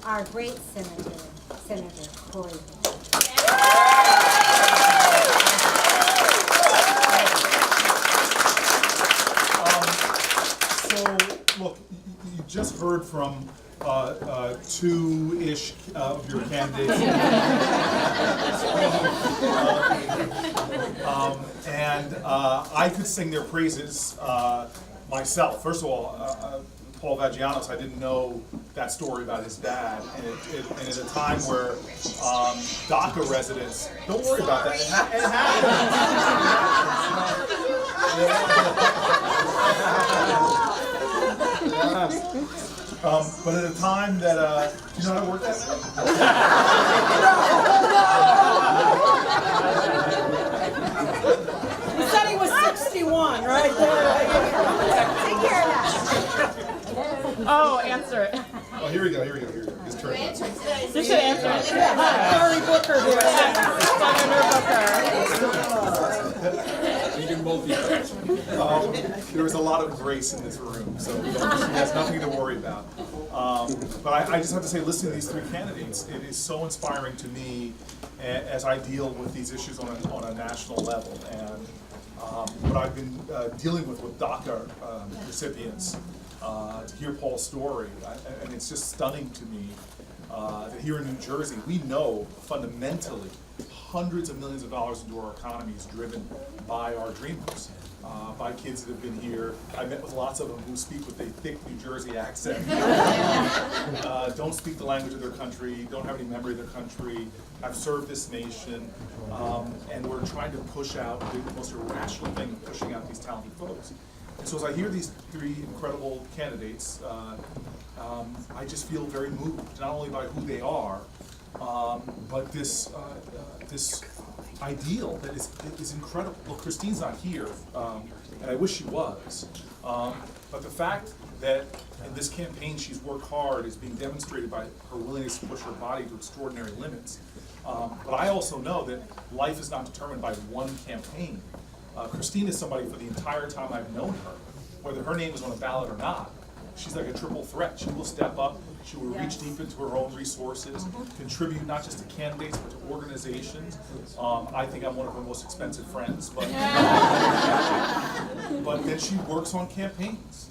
our great Senator Cory Booker. So, look, you just heard from two-ish of your candidates. And I could sing their praises myself. First of all, Paul Vagianos, I didn't know that story about his dad, and at a time where DACA residents, don't worry about that, it happens. But at a time that, do you know how to work that? He said he was 61, right there. Take care of that. Oh, answer it. Oh, here we go. His turn. You should answer it. Cory Booker here. Senator Booker. You can both be There was a lot of grace in this room, so he has nothing to worry about. But I just have to say, listening to these three candidates, it is so inspiring to me as I deal with these issues on a national level. And what I've been dealing with DACA recipients, to hear Paul's story, and it's just stunning to me that here in New Jersey, we know fundamentally hundreds of millions of dollars into our economy is driven by our dreamers, by kids that have been here. I met with lots of them who speak with a thick New Jersey accent, don't speak the language of their country, don't have any memory of their country, have served this nation, and we're trying to push out the most irrational thing, pushing out these talented folks. And so as I hear these three incredible candidates, I just feel very moved, not only by who they are, but this ideal that is incredible. Look, Christine's not here, and I wish she was. But the fact that in this campaign she's worked hard is being demonstrated by her willingness to push her body to extraordinary limits. But I also know that life is not determined by one campaign. Christine is somebody for the entire time I've known her, whether her name is on a ballot or not. She's like a triple threat. She will step up, she will reach deep into her own resources, contribute not just to candidates, but to organizations. I think I'm one of her most expensive friends, but then she works on campaigns.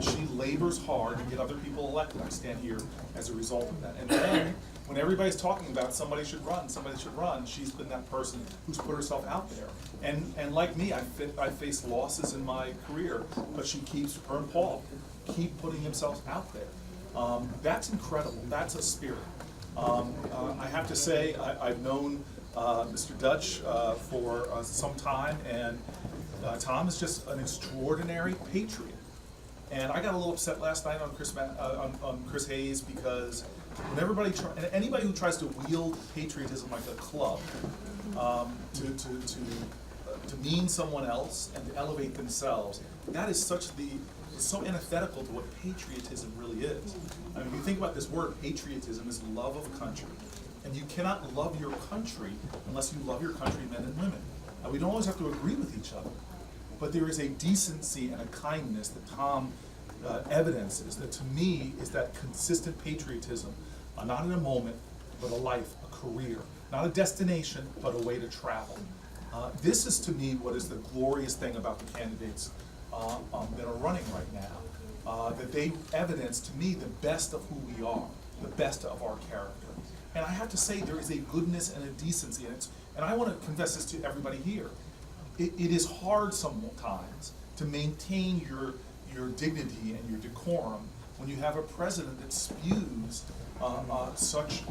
She labors hard to get other people elected. I stand here as a result of that. And then, when everybody's talking about somebody should run, she's been that person who's put herself out there. And like me, I faced losses in my career, but her and Paul keep putting themselves out there. That's incredible. That's a spirit. I have to say, I've known Mr. Dutch for some time, and Tom is just an extraordinary patriot. And I got a little upset last night on Chris Hayes, because when anybody who tries to wield patriotism like a club to mean someone else and to elevate themselves, that is it's so antithetical to what patriotism really is. I mean, if you think about this word, patriotism is love of country. And you cannot love your country unless you love your countrymen and women. And we don't always have to agree with each other. But there is a decency and a kindness that Tom evidences that, to me, is that consistent patriotism, not in a moment, but a life, a career. Not a destination, but a way to travel. This is, to me, what is the glorious thing about the candidates that are running right now. That they evidence, to me, the best of who we are, the best of our character. And I have to say, there is a goodness and a decency in it. And I want to confess this to everybody here. It is hard sometimes to maintain your dignity and your decorum when you have a president that spews such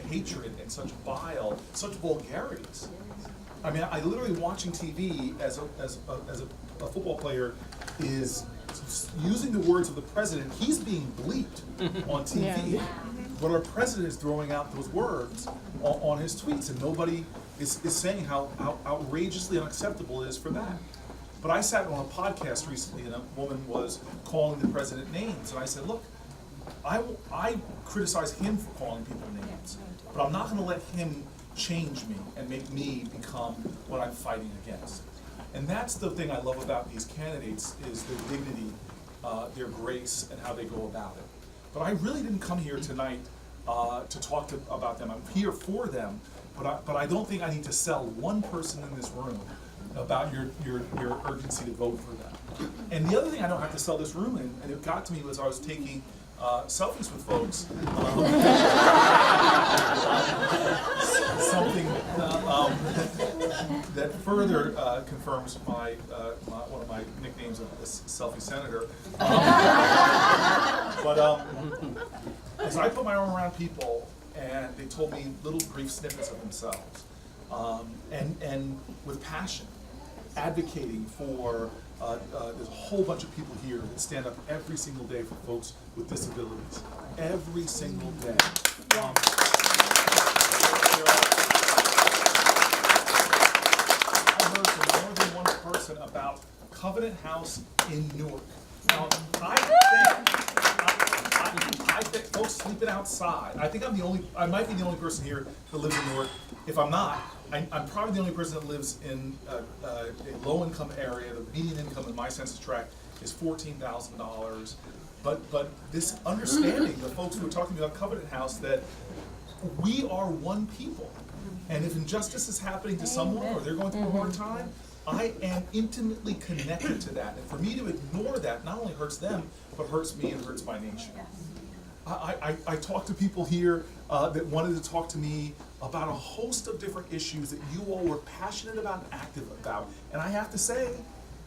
hatred and such bile, such vulgarities. I mean, I literally watching TV as a football player is using the words of the president. He's being bleeped on TV. Yeah. But our president is throwing out those words on his tweets, and nobody is saying how outrageously unacceptable it is for that. But I sat on a podcast recently, and a woman was calling the president names, and I said, look, I criticize him for calling people names, but I'm not going to let him change me and make me become what I'm fighting against. And that's the thing I love about these candidates, is their dignity, their grace, and how they go about it. But I really didn't come here tonight to talk about them. I'm here for them, but I don't think I need to sell one person in this room about your urgency to vote for them. And the other thing I don't have to sell this room in, and it got to me was I was taking selfies with folks. Something that further confirms my one of my nicknames of the selfie senator. As I put my arm around people and they told me little brief snippets of themselves, and with passion, advocating for there's a whole bunch of people here that stand up every single day for folks with disabilities. Every single day. I heard from more than one person about Covenant House in Newark. Now, I think folks sleeping outside. I think I might be the only person here that lives in Newark. If I'm not, I'm probably the only person that lives in a low-income area. The median income in my census tract is $14,000. But this understanding, the folks who are talking about Covenant House, that we are one people. And if injustice is happening to someone or they're going through a hard time, I am intimately connected to that. And for me to ignore that not only hurts them, but hurts me and hurts my nation. I talked to people here that wanted to talk to me about a host of different issues that you all were passionate about and active about. And I have to say,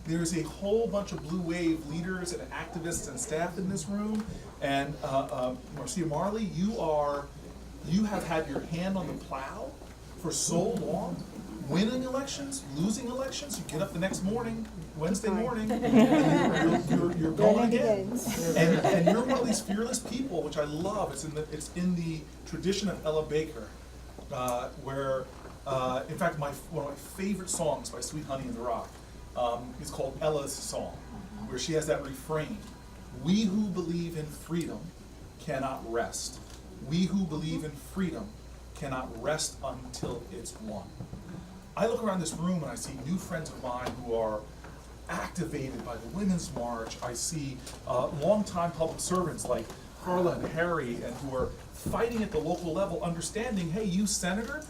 there's a whole bunch of Blue Wave leaders and activists and staff in this room. And Marcia Marley, you have had your hand on the plow for so long, winning elections, losing elections. You get up the next morning, Wednesday morning, and you're going again. And you're one of these fearless people, which I love. It's in the tradition of Ella Baker, where, in fact, one of my favorite songs by Sweet Honey in the Rock is called Ella's Song, where she has that refrain: "We who believe in freedom cannot rest. We who believe in freedom cannot rest until it's won." I look around this room and I see new friends of mine who are activated by the Women's March. I see longtime public servants like Carla and Harry, and who are fighting at the local level, understanding, hey, you senator,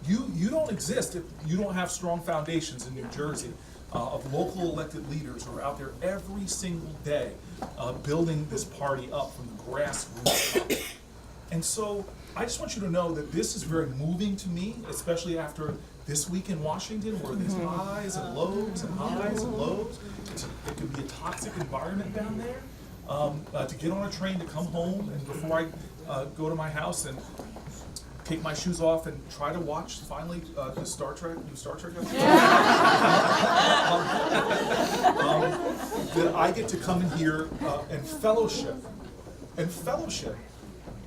you don't exist if you don't have strong foundations in New Jersey of local elected leaders who are out there every single day building this party up from the grassroots. And so I just want you to know that this is very moving to me, especially after this week in Washington, where there's highs and lows and highs and lows. It can be a toxic environment down there. To get on a train to come home, and before I go to my house and take my shoes off and try to watch finally the new Star Trek episode, that I get to come in here and fellowship,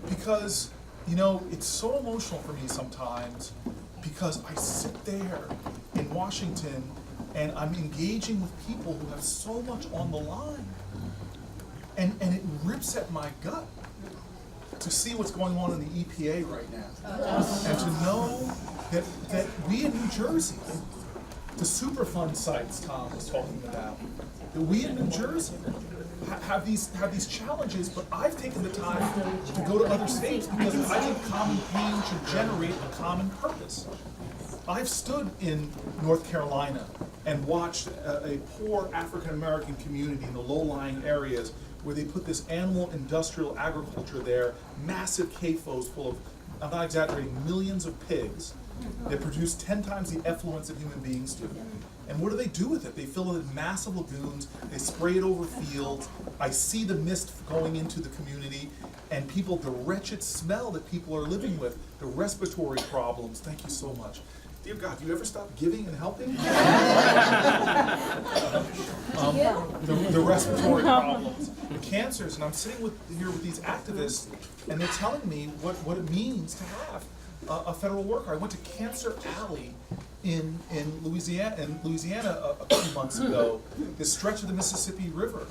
because it's so emotional for me sometimes, because I sit there in Washington and I'm engaging with people who have so much on the line, and it rips at my gut to see what's going on in the EPA right now, and to know that we in New Jersey, the Superfund sites Tom was talking about, that we in New Jersey have these challenges, but I've taken the time to go to other states because I think common pain should generate a common purpose. I've stood in North Carolina and watched a poor African American community in the low-lying areas where they put this animal industrial agriculture there, massive CAFOs full of, I'm not exaggerating, millions of pigs that produce 10 times the effluence that human beings do. And what do they do with it? They fill it in massive lagoons, they spray it over fields. I see the mist going into the community, and people, the wretched smell that people are living with, the respiratory problems. Thank you so much. Dear God, do you ever stop giving and helping? The respiratory problems, the cancers, and I'm sitting here with these activists, and they're telling me what it means to have a federal worker. I went to Cancer Alley in Louisiana a few months ago, this stretch of the Mississippi River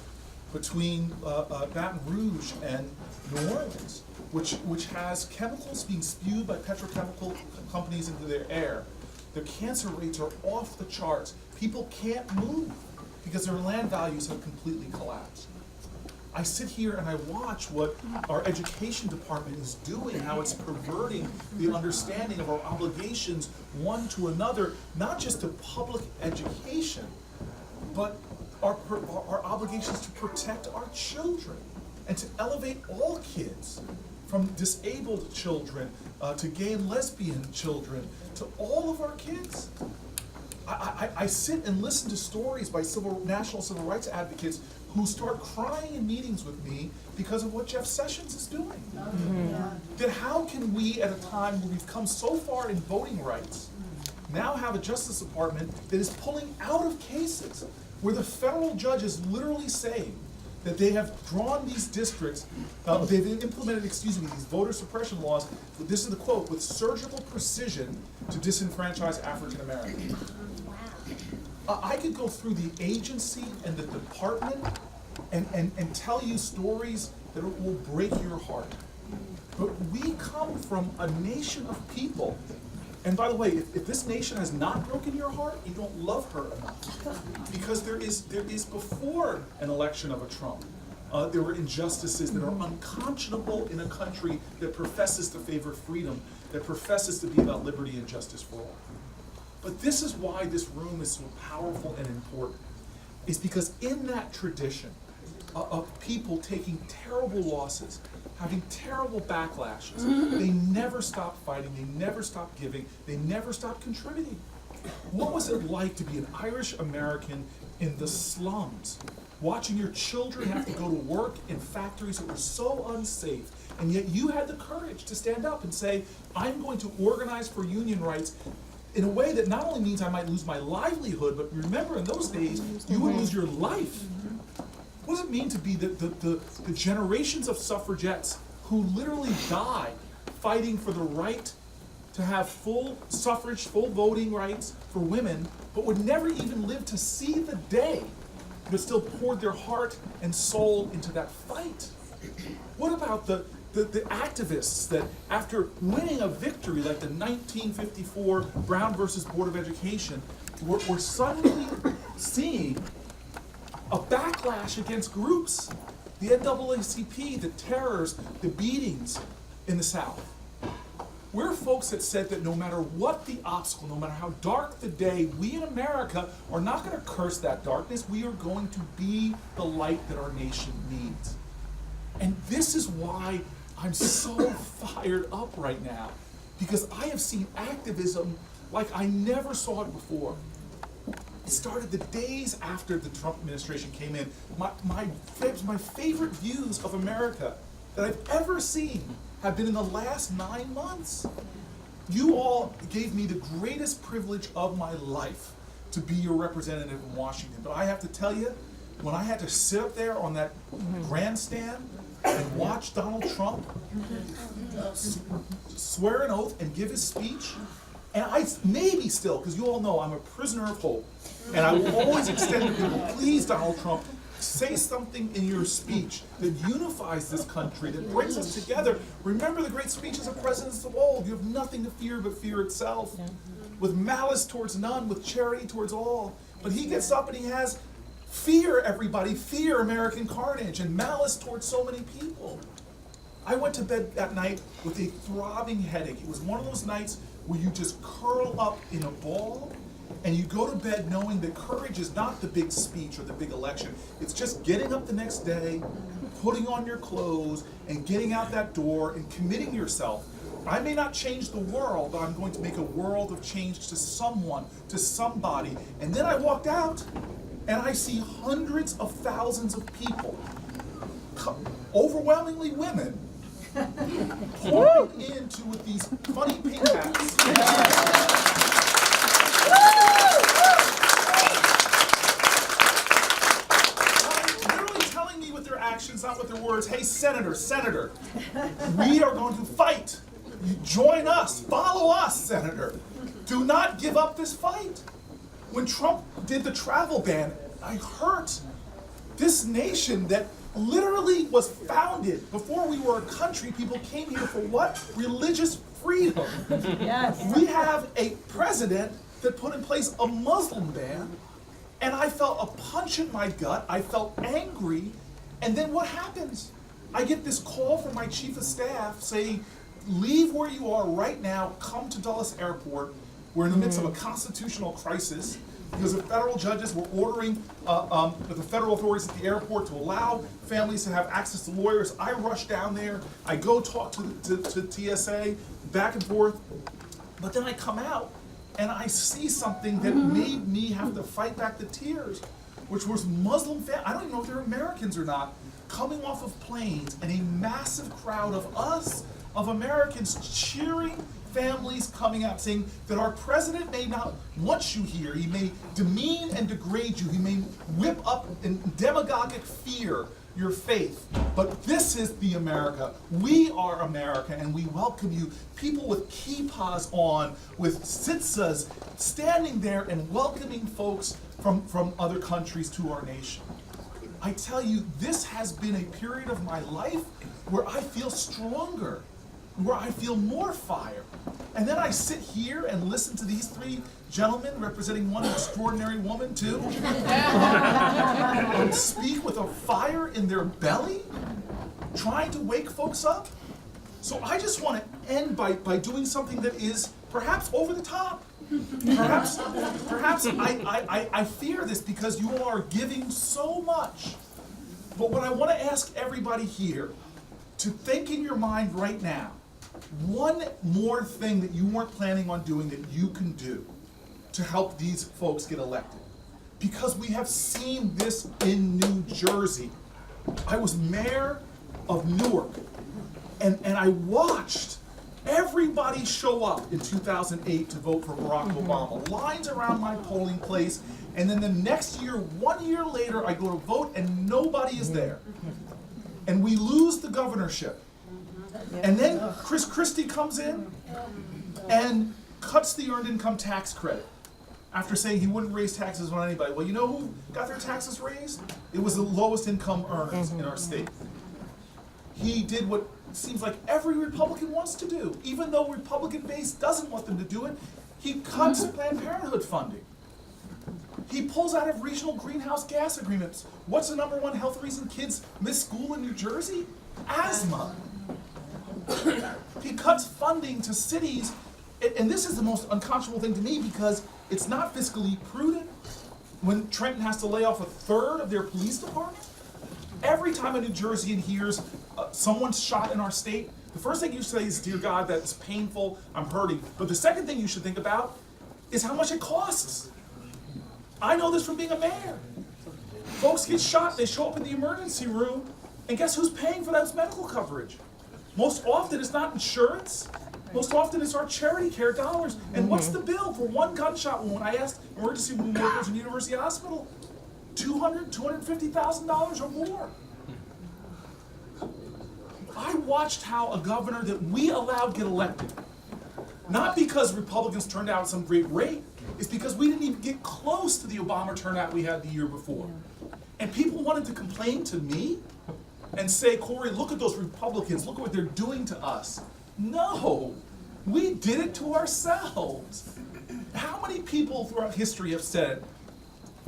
between Baton Rouge and New Orleans, which has chemicals being spewed by petrochemical companies into their air. Their cancer rates are off the charts. People can't move because their land values have completely collapsed. I sit here and I watch what our education department is doing, how it's perverting the understanding of our obligations one to another, not just to public education, but our obligations to protect our children and to elevate all kids, from disabled children to gay and lesbian children, to all of our kids. I sit and listen to stories by national civil rights advocates who start crying in meetings with me because of what Jeff Sessions is doing. That how can we, at a time where we've come so far in voting rights, now have a Justice Department that is pulling out of cases where the federal judge is literally saying that they have drawn these districts, they've implemented, these voter suppression laws, this is the quote, with surgical precision to disenfranchise African Americans. I could go through the agency and the department and tell you stories that will break your heart. But we come from a nation of people. And by the way, if this nation has not broken your heart, you don't love her enough. Because there is before an election of a Trump, there were injustices that are unconscionable in a country that professes to favor freedom, that professes to be about liberty and justice for all. But this is why this room is so powerful and important. It's because in that tradition of people taking terrible losses, having terrible backlashes, they never stopped fighting, they never stopped giving, they never stopped contributing. What was it like to be an Irish American in the slums, watching your children have to go to work in factories that were so unsafe, and yet you had the courage to stand up and say, I'm going to organize for union rights in a way that not only means I might lose my livelihood, but remember in those days, you would lose your life. What does it mean to be the generations of suffragettes who literally died fighting for the right to have full suffrage, full voting rights for women, but would never even live to see the day, but still poured their heart and soul into that fight? What about the activists that, after winning a victory like the 1954 Brown versus Board of Education, were suddenly seeing a backlash against groups, the NAACP, the terrors, the beatings in the South? We're folks that said that no matter what the obstacle, no matter how dark the day, we in America are not going to curse that darkness. We are going to be the light that our nation needs. And this is why I'm so fired up right now, because I have seen activism like I never saw it before. It started the days after the Trump administration came in. My favorite views of America that I've ever seen have been in the last 9 months. You all gave me the greatest privilege of my life to be your representative in Washington. But I have to tell you, when I had to sit up there on that grandstand and watch Donald Trump swear an oath and give his speech, and I maybe still, because you all know I'm a prisoner of hope, and I will always extend to people, please, Donald Trump, say something in your speech that unifies this country, that brings us together. Remember the great speeches of presidents of old. You have nothing to fear but fear itself. With malice towards none, with charity towards all. But he gets up and he has fear, everybody, fear American carnage, and malice towards so many people. I went to bed that night with a throbbing headache. It was one of those nights where you just curl up in a ball and you go to bed knowing that courage is not the big speech or the big election. It's just getting up the next day, putting on your clothes, and getting out that door and committing yourself. I may not change the world, but I'm going to make a world of change to someone, to somebody. And then I walked out and I see hundreds of thousands of people, overwhelmingly women, pouring into with these funny pink hats. Literally telling me with their actions, not with their words, hey, Senator, we are going to fight. You join us, follow us, Senator. Do not give up this fight. When Trump did the travel ban, I hurt this nation that literally was founded before we were a country. People came here for what? Religious freedom. Yes. We have a president that put in place a Muslim ban, and I felt a punch in my gut. I felt angry, And then what happens? I get this call from my chief of staff saying, leave where you are right now, come to Dulles Airport. We're in the midst of a constitutional crisis because the federal judges were ordering the federal authorities at the airport to allow families to have access to lawyers. I rush down there, I go talk to TSA, back and forth, but then I come out and I see something that made me have to fight back the tears, which was Muslim families, I don't even know if they're Americans or not, coming off of planes and a massive crowd of us, of Americans cheering families coming out saying that our president may not want you here, he may demean and degrade you, he may whip up in demagogic fear your faith, but this is the America. We are America and we welcome you. People with kippas on, with tzitzas, standing there and welcoming folks from other countries to our nation. I tell you, this has been a period of my life where I feel stronger, where I feel more fire. And then I sit here and listen to these three gentlemen, representing one extraordinary woman too, speak with a fire in their belly, trying to wake folks up. So I just want to end by doing something that is perhaps over the top. Perhaps I fear this because you all are giving so much. But what I want to ask everybody here to think in your mind right now, one more thing that you weren't planning on doing that you can do to help these folks get elected. Because we have seen this in New Jersey. I was mayor of Newark, and I watched everybody show up in 2008 to vote for Barack Obama. Lines around my polling place, and then the next year, 1 year later, I go to vote and nobody is there. And we lose the governorship. And then Chris Christie comes in and cuts the earned income tax credit after saying he wouldn't raise taxes on anybody. Well, you know who got their taxes raised? It was the lowest income earners in our state. He did what seems like every Republican wants to do, even though Republican base doesn't want them to do it. He cuts Planned Parenthood funding. He pulls out of regional greenhouse gas agreements. What's the number one health reason kids miss school in New Jersey? Asthma. He cuts funding to cities, and this is the most unconscionable thing to me because it's not fiscally prudent when Trenton has to lay off a third of their police department. Every time a New Jerseyan hears someone's shot in our state, the first thing you say is, dear God, that's painful, I'm hurting. But the second thing you should think about is how much it costs. I know this from being a mayor. Folks get shot, they show up in the emergency room, and guess who's paying for that medical coverage? Most often it's not insurance. Most often it's our charity care dollars. And what's the bill for one gunshot wound? I asked emergency room workers in University Hospital, $250,000 or more. I watched how a governor that we allowed get elected, not because Republicans turned out at some great rate, it's because we didn't even get close to the Obama turnout we had the year before. And people wanted to complain to me and say, Cory, look at those Republicans, look at what they're doing to us. No, we did it to ourselves. How many people throughout history have said,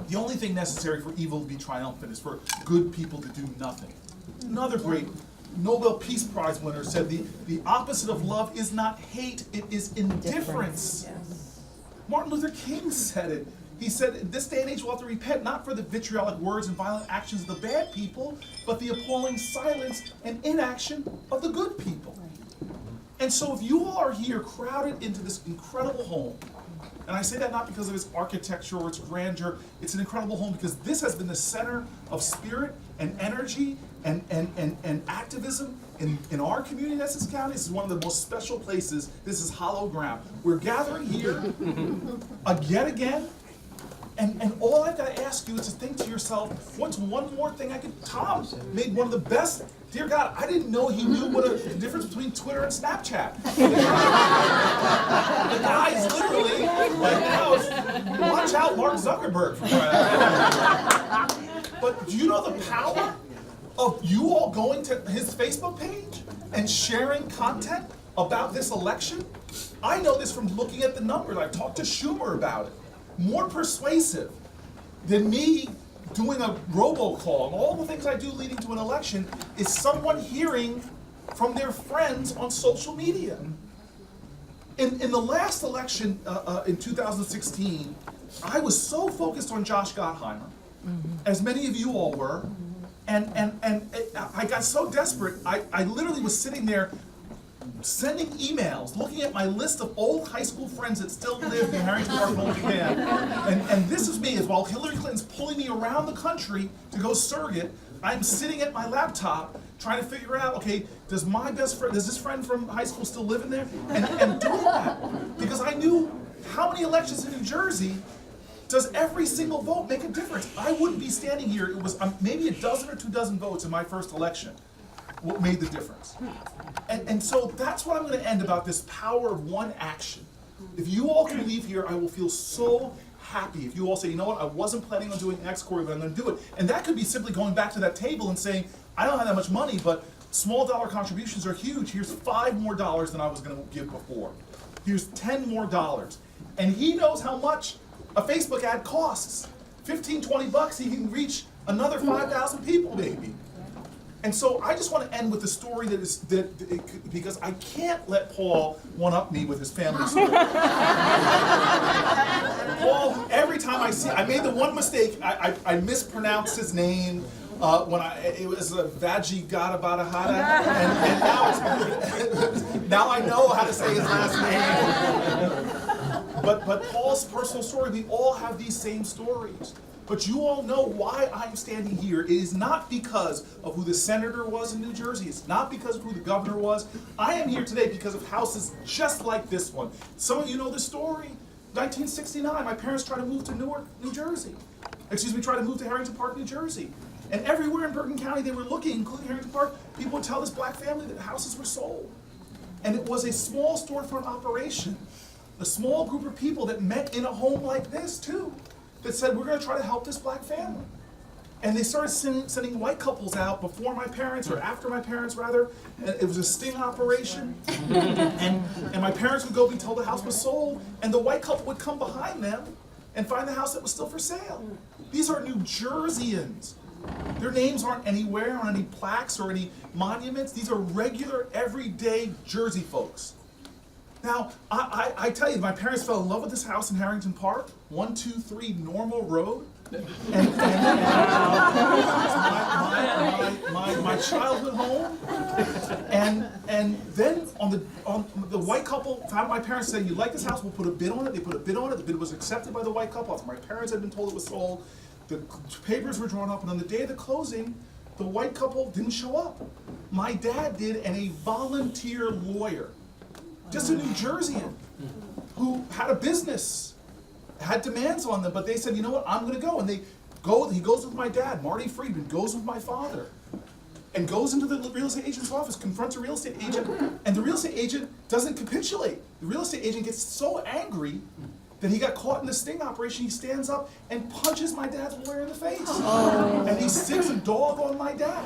the only thing necessary for evil to be triumphant is for good people to do nothing? Another great Nobel Peace Prize winner said the opposite of love is not hate, it is indifference. Martin Luther King said it. He said, in this day and age we'll have to repent not for the vitriolic words and violent actions of the bad people, but the appalling silence and inaction of the good people. And so if you all are here crowded into this incredible home, and I say that not because of its architecture or its grandeur, it's an incredible home because this has been the center of spirit and energy and activism in our community in Essex County. This is one of the most special places. This is hallowed ground. We're gathering here again. And all I've got to ask you is to think to yourself, what's one more thing I could... Tom made one of the best... Dear God, I didn't know he knew the difference between Twitter and Snapchat. The guy's literally, like now, watch out Mark Zuckerberg for crying out loud. But do you know the power of you all going to his Facebook page and sharing content about this election? I know this from looking at the numbers. I've talked to Schumer about it. More persuasive than me doing a robocall, and all the things I do leading to an election is someone hearing from their friends on social media. In the last election in 2016, I was so focused on Josh Gottheimer, as many of you all were, and I got so desperate, I literally was sitting there sending emails, looking at my list of old high school friends that still live in Harrington Park, Japan. And this is me, as while Hillary Clinton's pulling me around the country to go surrogate, I'm sitting at my laptop trying to figure out, okay, does this friend from high school still live in there? And doing that, because I knew how many elections in New Jersey does every single vote make a difference? I wouldn't be standing here. It was maybe a dozen or 2 dozen votes in my first election what made the difference. And so that's what I'm going to end about, this power of one action. If you all can leave here, I will feel so happy if you all say, you know what, I wasn't planning on doing X, Cory, but I'm going to do it. And that could be simply going back to that table and saying, I don't have that much money, but small dollar contributions are huge. Here's $5 more than I was going to give before. Here's $10 more. And he knows how much a Facebook ad costs. 15, 20 bucks, he can reach another 5,000 people maybe. And so I just want to end with the story because I can't let Paul one-up me with his family story. Paul, every time I made the one mistake, I mispronounced his name it was Vajigadabatahada, and now I know how to say his last name. But Paul's personal story, we all have these same stories. But you all know why I'm standing here. It is not because of who the senator was in New Jersey. It's not because of who the governor was. I am here today because of houses just like this one. Some of you know the story. 1969, my parents tried to move to Newark, New Jersey. Tried to move to Harrington Park, New Jersey. And everywhere in Bergen County they were looking, including Harrington Park, people would tell this black family that houses were sold. And it was a small storefront operation. A small group of people that met in a home like this too, that said, we're going to try to help this black family. And they started sending white couples out before my parents, or after my parents rather. And it was a sting operation. and my parents would go be told the house was sold, and the white couple would come behind them and find the house that was still for sale. These are New Jerseyans. Their names aren't anywhere on any plaques or any monuments. These are regular, everyday Jersey folks. Now, I tell you, my parents fell in love with this house in Harrington Park, 123 Normal Road. And my childhood home. And then on the white couple found my parents saying, you like this house, we'll put a bid on it. They put a bid on it. The bid was accepted by the white couple. After my parents had been told it was sold, the papers were drawn up, and on the day of the closing, the white couple didn't show up. My dad did, and a volunteer lawyer, just a New Jerseyan, who had a business, had demands on them, but they said, you know what, I'm going to go. And he goes with my dad, Marty Friedman, goes with my father, and goes into the real estate agent's office, confronts a real estate agent, and the real estate agent doesn't capitulate. The real estate agent gets so angry that he got caught in the sting operation, he stands up and punches my dad's lawyer in the face. And he sticks a dog on my dad.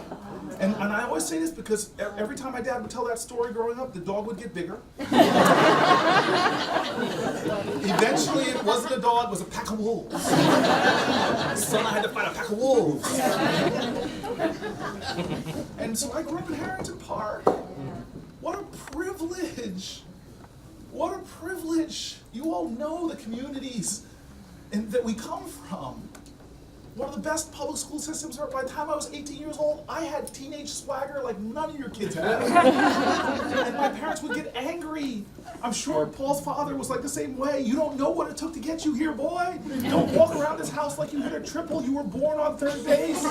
And I always say this because every time my dad would tell that story growing up, the dog would get bigger. Eventually, it wasn't a dog, it was a pack of wolves. Son, I had to fight a pack of wolves. And so I grew up in Harrington Park. What a privilege. What a privilege. You all know the communities that we come from. One of the best public school systems. By the time I was 18 years old, I had teenage swagger like none of your kids have. And my parents would get angry. I'm sure Paul's father was like the same way. You don't know what it took to get you here, boy. You don't walk around this house like you hit a triple. You were born on third base.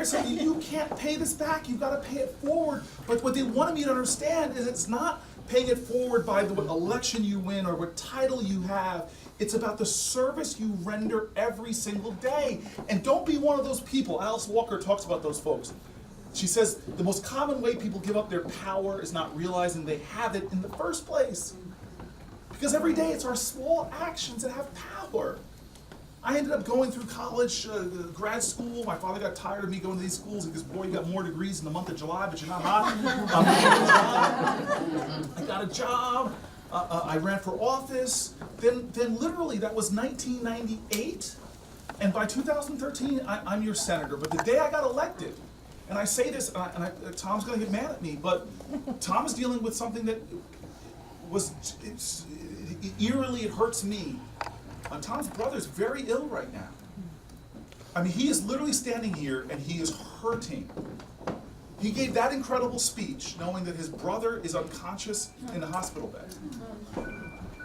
Said, you can't pay this back, you've got to pay it forward. But what they wanted me to understand is it's not paying it forward by what election you win or what title you have. It's about the service you render every single day. And don't be one of those people. Alice Walker talks about those folks. She says the most common way people give up their power is not realizing they have it in the first place. Because every day it's our small actions that have power. I ended up going through college, grad school. My father got tired of me going to these schools because, boy, you got more degrees in the month of July, but you're not hot. I got a job. I ran for office. Then literally that was 1998. And by 2013, I'm your senator. But the day I got elected, and I say this, Tom's going to get mad at me, but Tom is dealing with something that eerily, it hurts me. Tom's brother is very ill right now. I mean, he is literally standing here and he is hurting. He gave that incredible speech knowing that his brother is unconscious in the hospital bed.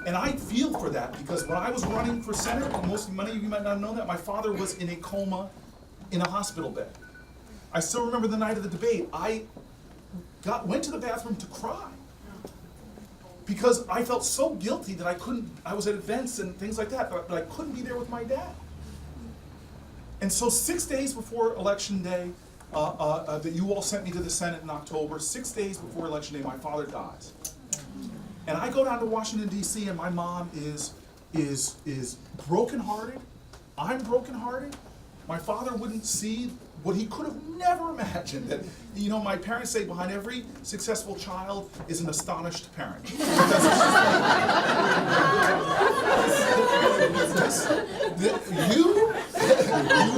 And I feel for that because when I was running for Senate, and many of you might not know that, my father was in a coma in a hospital bed. I still remember the night of the debate. I went to the bathroom to cry because I felt so guilty that I was at events and things like that, but I couldn't be there with my dad. And so 6 days before Election Day, that you all sent me to the Senate in October, 6 days before Election Day, my father dies. And I go down to Washington, D.C., and my mom is brokenhearted. I'm brokenhearted. My father wouldn't see what he could have never imagined. That, you know, my parents say behind every successful child is an astonished parent. You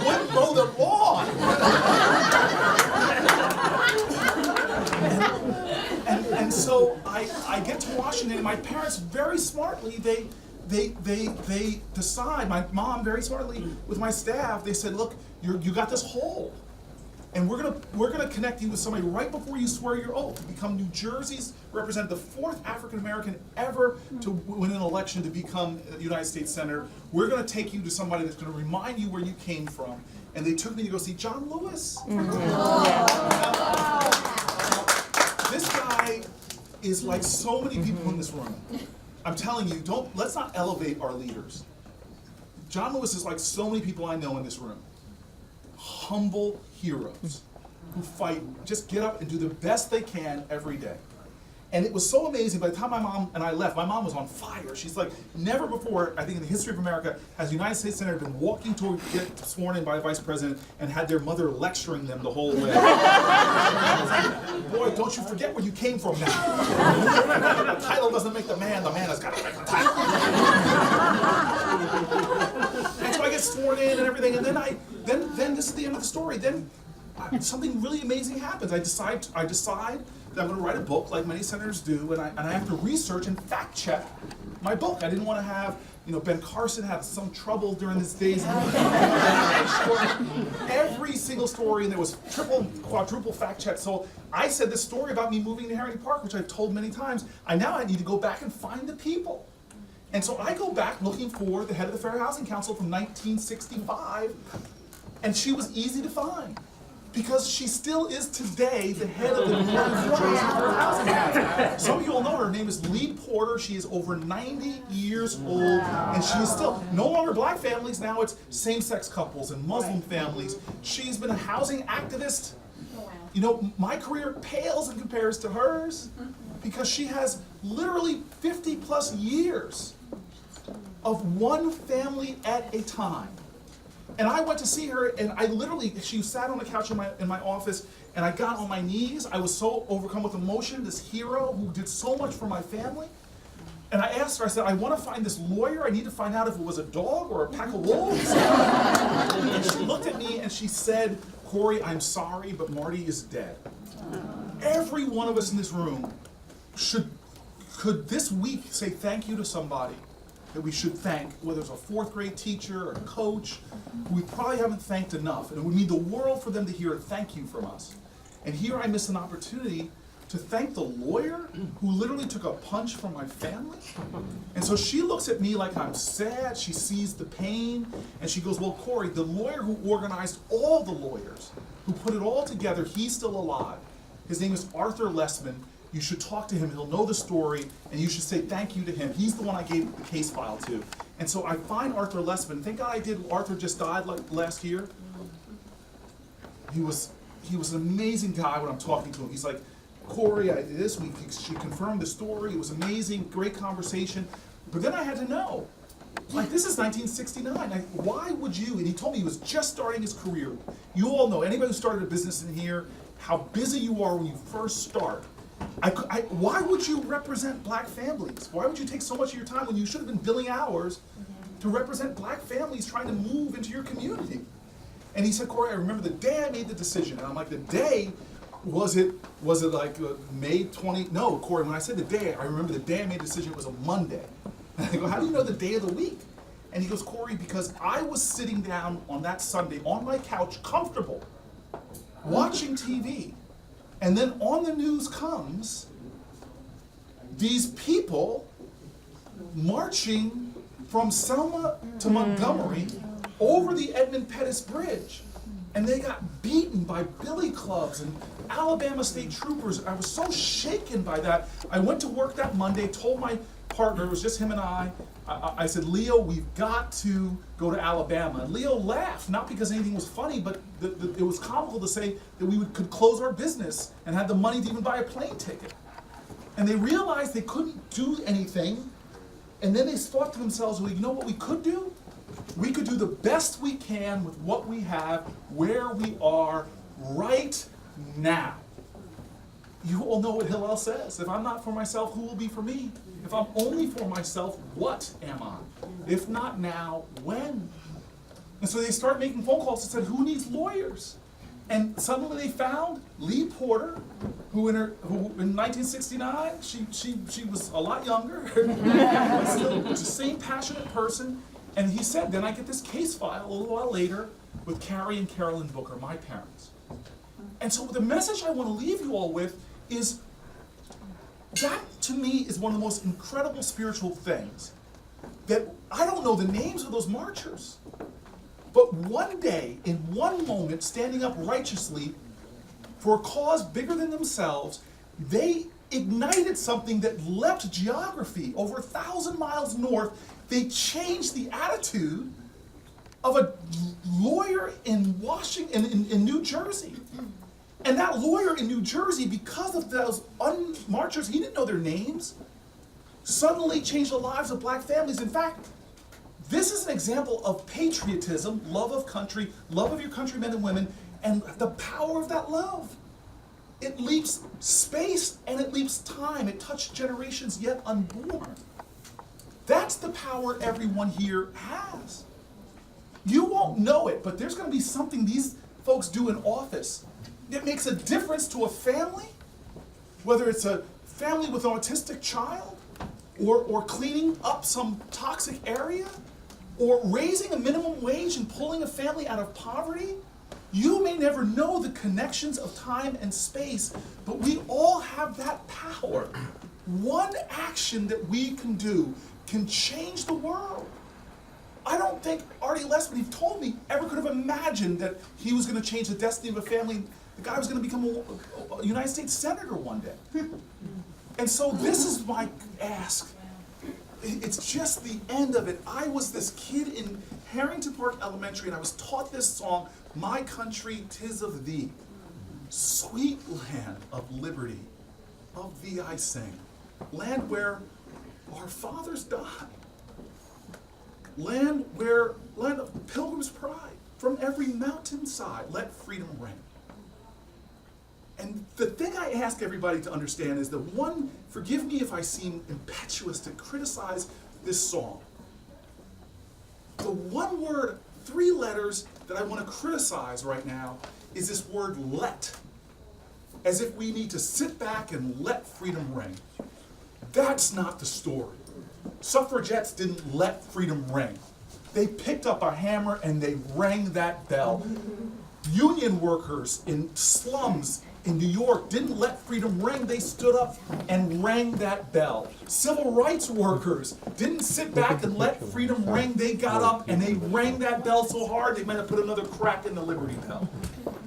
wouldn't mow the lawn. And so I get to Washington, and my parents very smartly, they decide, my mom very smartly with my staff, they said, look, you got this hole. And we're gonna connect you with somebody right before you swear your oath to become New Jersey's representative, the 4th African American ever to win an election to become a United States Senator. We're gonna take you to somebody that's gonna remind you where you came from. And they took me to go see John Lewis. This guy is like so many people in this room. I'm telling you, let's not elevate our leaders. John Lewis is like so many people I know in this room. Humble heroes who fight, just get up and do the best they can every day. And it was so amazing. By the time my mom and I left, my mom was on fire. She's like, never before, I think in the history of America, has a United States Senator been walking to get sworn in by a vice president and had their mother lecturing them the whole way. Boy, don't you forget where you came from now. The title doesn't make the man has got to make the title. And so I get sworn in and everything, and then this is the end of the story. Then something really amazing happens. I decide that I'm going to write a book like many senators do, and I have to research and fact check my book. I didn't want to have, Ben Carson had some trouble during his days. Every single story, and there was quadruple fact check. So I said this story about me moving to Harrington Park, which I've told many times. I need to go back and find the people. And so I go back looking for the head of the Fair Housing Council from 1965, and she was easy to find. Because she still is today the head of the New Jersey Fair Housing Council. Some of you all know her. Her name is Lee Porter. She is over 90 years old, and she is still no longer black families. Now it's same-sex couples and Muslim families. She's been a housing activist. My career pales in comparison to hers because she has literally 50-plus years of one family at a time. And I went to see her, and she sat on the couch in my office, and I got on my knees. I was so overcome with emotion, this hero who did so much for my family. And I asked her, I said, I want to find this lawyer. I need to find out if it was a dog or a pack of wolves. And she looked at me and she said, Cory, I'm sorry, but Marty is dead. Every one of us in this room could this week say thank you to somebody that we should thank, whether it's a 4th grade teacher or a coach, who we probably haven't thanked enough. And it would mean the world for them to hear a thank you from us. And here I missed an opportunity to thank the lawyer who literally took a punch from my family. And so she looks at me like I'm sad, she sees the pain, and she goes, well, Cory, the lawyer who organized all the lawyers, who put it all together, he's still alive. His name is Arthur Lessman. You should talk to him, he'll know the story, and you should say thank you to him. He's the one I gave the case file to. And so I find Arthur Lessman. Thank God I did. Arthur just died last year. He was an amazing guy when I'm talking to him. He's like, Cory, she confirmed the story. It was amazing, great conversation. But then I had to know, this is 1969. Why would you, and he told me he was just starting his career. You all know, anybody who started a business in here, how busy you are when you first start. Why would you represent black families? Why would you take so much of your time when you should have been billing hours to represent black families trying to move into your community? And he said, Cory, I remember the day I made the decision. And I'm like, the day, was it like May 20? No, Cory, when I said the day, I remember the day I made the decision, it was a Monday. And I go, how do you know the day of the week? And he goes, Cory, because I was sitting down on that Sunday on my couch, comfortable, watching TV. And then on the news comes these people marching from Selma to Montgomery over the Edmund Pettus Bridge. And they got beaten by billy clubs and Alabama State troopers. I was so shaken by that. I went to work that Monday, told my partner, it was just him and I said, Leo, we've got to go to Alabama. And Leo laughed, not because anything was funny, but it was comical to say that we could close our business and have the money to even buy a plane ticket. And they realized they couldn't do anything. And then they thought to themselves, well, you know what we could do? We could do the best we can with what we have, where we are right now. You all know what Hillel says. If I'm not for myself, who will be for me? If I'm only for myself, what am I? If not now, when? And so they started making phone calls and said, who needs lawyers? And suddenly they found Lee Porter, who in 1969, she was a lot younger, but still the same passionate person. And he said, then I get this case file a little while later with Carrie and Carolyn Booker, my parents. And so the message I want to leave you all with is that, to me, is one of the most incredible spiritual things. That I don't know the names of those marchers, but one day, in one moment, standing up righteously for a cause bigger than themselves, they ignited something that leapt geography over 1,000 miles north. They changed the attitude of a lawyer in Washington, in New Jersey. And that lawyer in New Jersey, because of those marchers, he didn't know their names, suddenly changed the lives of black families. In fact, this is an example of patriotism, love of country, love of your countrymen and women, and the power of that love. It leaps space and it leaps time. It touched generations yet unborn. That's the power everyone here has. You won't know it, but there's going to be something these folks do in office. It makes a difference to a family, whether it's a family with an autistic child, or cleaning up some toxic area, or raising a minimum wage and pulling a family out of poverty. You may never know the connections of time and space, but we all have that power. One action that we can do can change the world. I don't think Artie Lessman, he told me, ever could have imagined that he was going to change the destiny of a family. The guy was going to become a United States Senator one day. And so this is my ask. It's just the end of it. I was this kid in Harrington Park Elementary, and I was taught this song, My Country, 'Tis of Thee. Sweet land of liberty, of thee I sing. Land where our fathers died. Land of pilgrim's pride. From every mountainside, let freedom ring. And the thing I ask everybody to understand is forgive me if I seem impetuous to criticize this song. The one word, 3 letters that I want to criticize right now is this word let. As if we need to sit back and let freedom ring. That's not the story. Suffragettes didn't let freedom ring. They picked up a hammer and they rang that bell. Union workers in slums in New York didn't let freedom ring. They stood up and rang that bell. Civil rights workers didn't sit back and let freedom ring. They got up and they rang that bell so hard they might have put another crack in the Liberty Bell.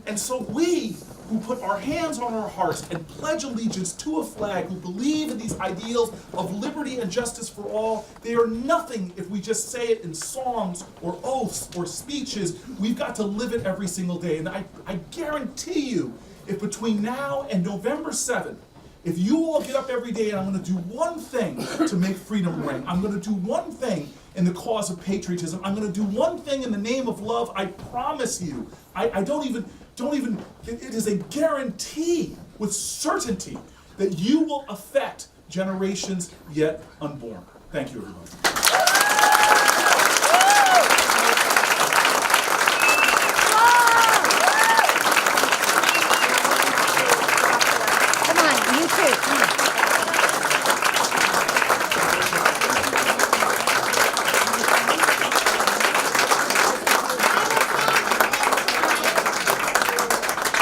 And so we, who put our hands on our hearts and pledge allegiance to a flag, who believe in these ideals of liberty and justice for all, they are nothing if we just say it in songs or oaths or speeches. We've got to live it every single day. And I guarantee you, if between now and November 7th, if you all get up every day and I'm going to do one thing to make freedom ring, I'm going to do one thing in the cause of patriotism, I'm going to do one thing in the name of love, I promise you, it is a guarantee with certainty that you will affect generations yet unborn. Thank you, everybody. Come on, you too. Come on.